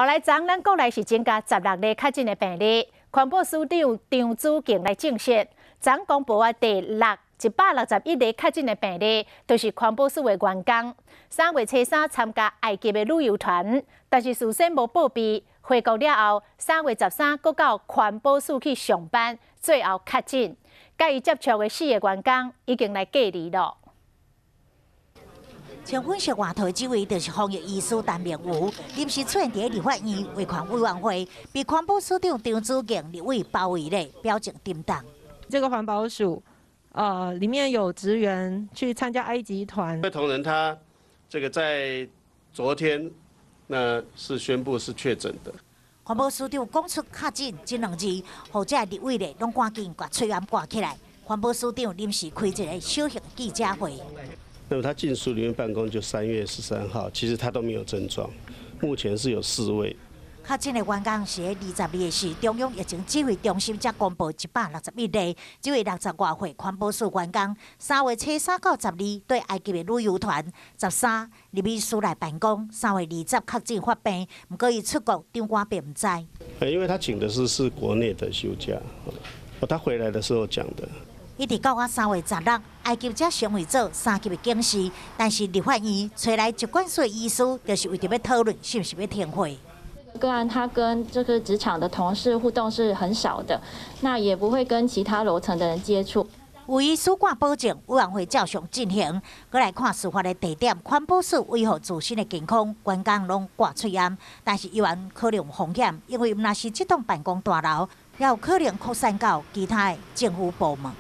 后来，昨咱国内是增加16例确诊的病例，环保署长张子敬来证实，昨公布的第161例确诊的病例，都是环保署的员工。3月初3参加埃及的旅游团，但是事先无报备，回国了后，3月13搁到环保署去上班，最后确诊。甲伊接触的4个员工已经来隔离了。 穿粉色外套这位就是防疫医师陈明武，临时出现伫立法院维权委员会，被环保署长张子敬立委包围咧，表情震荡。这个环保署，里面有职员去参加埃及团。同仁他这个在昨天那是宣布是确诊的。环保署长讲出确诊这2字，后者立委咧拢赶紧把嘴罨挂起来。环保署长临时开一个小型记者会。 那么他进署里面办公就3月13号，其实他都没有症状，目前是有4位。确诊的员工是在22日是中央疫情指挥中心才公布161例，这位60外岁环保署员工，3月初3到12对埃及的旅游团，13入去署内办公，3月20确诊发病，不过伊出国张官并唔知。因为他请的是国内的休假，他回来的时候讲的。 一直到3月16，埃及才成为做3级的警示，但是立法院找来疾管署的医师，就是为着要讨论是不是要停会。个案他跟这个职场的同事互动是很少的，那也不会跟其他楼层的人接触。有医主管保证委员会照常进行。过来看事发的地点，环保署维护自身的健康，员工拢挂嘴罨，但是依然可能有风险，因为若是这栋办公大楼，也有可能扩散到其他的政府部门。